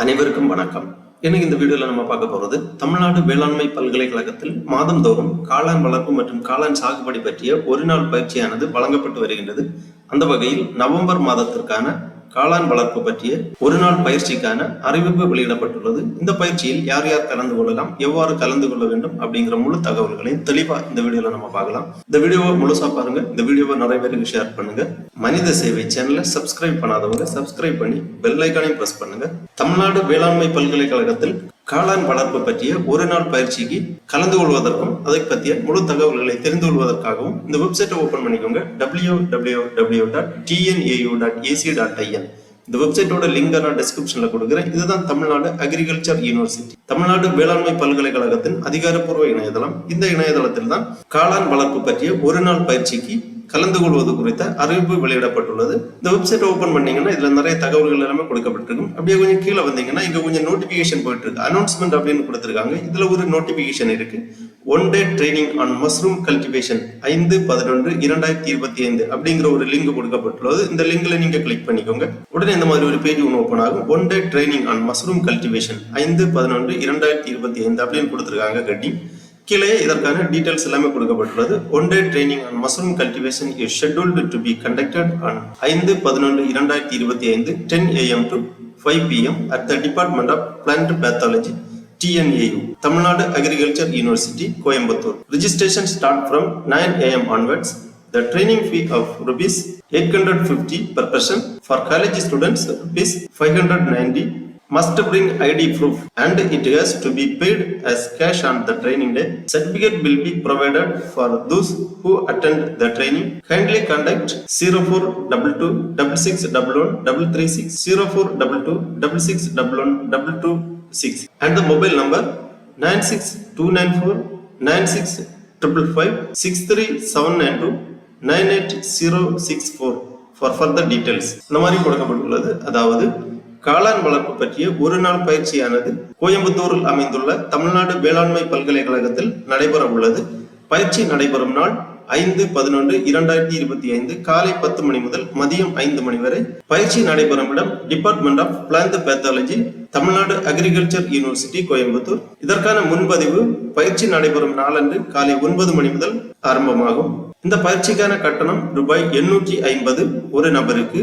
அனைவருக்கும் வணக்கம். எனக்கு இந்த வீடியோல நம்ம பார்க்க போறது தமிழ்நாடு வேளாண்மை பல்கலைக்கழகத்தில் மாதந்தோறும் காளான் வளர்ப்பு மற்றும் காளான் சாகுபடி பற்றிய ஒரு நாள் பயிற்சியானது வழங்கப்பட்டு வருகின்றது. அந்த வகையில் நவம்பர் மாதத்திற்கான காளான் வளர்ப்பு பற்றிய ஒரு நாள் பயிற்சிக்கான அறிவிப்பு வெளியிடப்பட்டுள்ளது. இந்த பயிற்சியில் யார் யார் கலந்து கொள்ளலாம், எவ்வாறு கலந்து கொள்ள வேண்டும் அப்படிங்கிற முழு தகவல்களையும் தெளிவா இந்த வீடியோல நம்ம பார்க்கலாம். இந்த வீடியோவை முழுசா பாருங்க. இந்த வீடியோவை நிறைய பேருக்கு ஷேர் பண்ணுங்க. மனித சேவை சேனலை சப்ஸ்கிரைப் பண்ணாதவங்க சப்ஸ்கிரைப் பண்ணி பெல் ஐகானையும் பிரஸ் பண்ணுங்க. தமிழ்நாடு வேளாண்மை பல்கலைக்கழகத்தில் காளான் வளர்ப்பு பற்றிய ஒரு நாள் பயிற்சிக்கு கலந்து கொள்வதற்கும் அதை பற்றிய முழு தகவல்களை தெரிந்து கொள்வதற்காகவும் இந்த வெப்சைட்டை ஓபன் பண்ணிக்கோங்க. www.tnau.ac.in. இந்த வெப்சைட்டோட லிங்க் நான் டிஸ்கிரிப்ஷன்ல கொடுக்குறேன். இதுதான் தமிழ்நாடு அக்ரிகல்ச்சர் யூனிவர்சிட்டி, தமிழ்நாடு வேளாண்மை பல்கலைக்கழகத்தின் அதிகாரப்பூர்வ இணையதளம். இந்த இணையதளத்தில் தான் காளான் வளர்ப்பு பற்றிய ஒரு நாள் பயிற்சிக்கு கலந்து கொள்வது குறித்த அறிவிப்பு வெளியிடப்பட்டுள்ளது. இந்த வெப்சைட் ஓபன் பண்ணீங்கன்னா இதுல நிறைய தகவல்கள் எல்லாமே கொடுக்கப்பட்டிருக்கும். அப்படியே கொஞ்சம் கீழே வந்தீங்கன்னா இங்க கொஞ்சம் நோட்டிபிகேஷன் போயிட்டு இருக்கு. அனௌன்ஸ்மெண்ட் அப்படின்னு கொடுத்திருக்காங்க. இதுல ஒரு நோட்டிபிகேஷன் இருக்கு. 1 day training on mushroom cultivation 5/11/2025 அப்படிங்கிற ஒரு லிங்க் கொடுக்கப்பட்டுள்ளது. இந்த லிங்க்ல நீங்க கிளிக் பண்ணிக்கோங்க. உடனே இந்த மாதிரி ஒரு பேஜ் ஒன்று ஓபன் ஆகும். 1 day training on mushroom cultivation 5/11/2025 அப்படின்னு கொடுத்திருக்காங்க. கட்டி கீழே இதற்கான டீடைல்ஸ் எல்லாமே கொடுக்கப்பட்டுள்ளது. 1 day training on mushroom cultivation is scheduled to be conducted on 5/11/2025 10 AM to 5 PM at the Department of Plant Pathology, TNAU, Tamilnadu Agriculture University, Coimbatore. Registration start from 9 AM onwards. The training fee of rupees 850 per person. For college students, rupees 590. Must bring ID proof and it has to be paid as cash on the training day. Certificate will be provided for those who attend the training. Kindly contact 0422661136 0422661126 and the mobile number 962949655 63792 98064 for further details. இந்த மாதிரி கொடுக்கப்பட்டுள்ளது. அதாவது காளான் வளர்ப்பு பற்றிய ஒரு நாள் பயிற்சியானது கோயம்புத்தூரில் அமைந்துள்ள தமிழ்நாடு வேளாண்மை பல்கலைக்கழகத்தில் நடைபெற உள்ளது. பயிற்சி நடைபெறும் நாள் 5/11/2025 காலை 10 மணி முதல் மதியம் 5 மணி வரை. பயிற்சி நடைபெறும் இடம் department of plant pathology, Tamil Nadu agriculture university, Coimbatore. இதற்கான முன்பதிவு பயிற்சி நடைபெறும் நாளன்று காலை 9 மணி முதல் ஆரம்பமாகும். இந்த பயிற்சிக்கான கட்டணம் ரூபாய் 850 ஒரு நபருக்கு.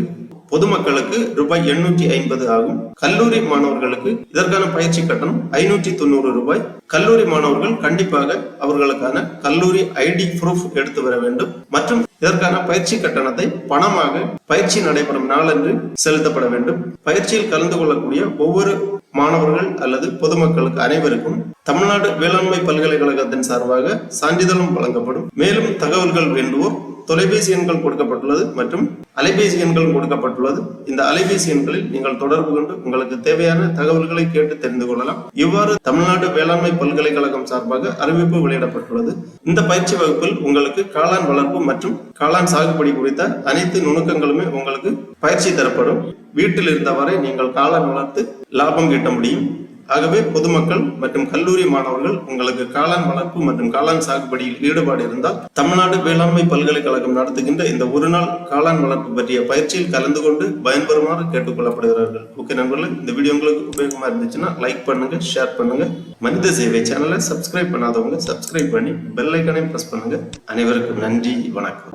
பொதுமக்களுக்கு ரூபாய் 850 ஆகும். கல்லூரி மாணவர்களுக்கு இதற்கான பயிற்சி கட்டணம் 590 ரூபாய். கல்லூரி மாணவர்கள் கண்டிப்பாக அவர்களுக்கான கல்லூரி ஐடி ப்ரூஃப் எடுத்து வர வேண்டும் மற்றும் இதற்கான பயிற்சி கட்டணத்தை பணமாக பயிற்சி நடைபெறும் நாளன்று செலுத்தப்பட வேண்டும். பயிற்சியில் கலந்து கொள்ளக்கூடிய ஒவ்வொரு மாணவர்கள் அல்லது பொதுமக்களுக்கு அனைவருக்கும் தமிழ்நாடு வேளாண்மை பல்கலைக்கழகத்தின் சார்பாக சான்றிதழும் வழங்கப்படும். மேலும் தகவல்கள் வேண்டுவோர் தொலைபேசி எண்கள் கொடுக்கப்பட்டுள்ளது மற்றும் அலைபேசி எண்களும் கொடுக்கப்பட்டுள்ளது. இந்த அலைபேசி எண்களில் நீங்கள் தொடர்பு கொண்டு உங்களுக்கு தேவையான தகவல்களை கேட்டு தெரிந்து கொள்ளலாம். இவ்வாறு தமிழ்நாடு வேளாண்மை பல்கலைக்கழகம் சார்பாக அறிவிப்பு வெளியிடப்பட்டுள்ளது. இந்த பயிற்சி வகுப்பில் உங்களுக்கு காளான் வளர்ப்பு மற்றும் காளான் சாகுபடி குறித்த அனைத்து நுணுக்கங்களுமே உங்களுக்கு பயிற்சி தரப்படும். வீட்டில் இருந்தவரை நீங்கள் காளான் வளர்த்து லாபம் ஈட்ட முடியும். ஆகவே பொதுமக்கள் மற்றும் கல்லூரி மாணவர்கள் உங்களுக்கு காளான் வளர்ப்பு மற்றும் காளான் சாகுபடியில் ஈடுபாடு இருந்தால் தமிழ்நாடு வேளாண்மை பல்கலைக்கழகம் நடத்துகின்ற இந்த ஒரு நாள் காளான் வளர்ப்பு பற்றிய பயிற்சியில் கலந்து கொண்டு பயன்பெறுமாறு கேட்டுக்கொள்ளப்படுகிறார்கள். ஓகே நண்பர்களே, இந்த வீடியோ உங்களுக்கு உபயோகமா இருந்துச்சுன்னா லைக் பண்ணுங்க, ஷேர் பண்ணுங்க. மனித சேவை சேனலை சப்ஸ்கிரைப் பண்ணாதவங்க சப்ஸ்கிரைப் பண்ணி பெல் ஐகானையும் பிரஸ் பண்ணுங்க. அனைவருக்கும் நன்றி, வணக்கம்.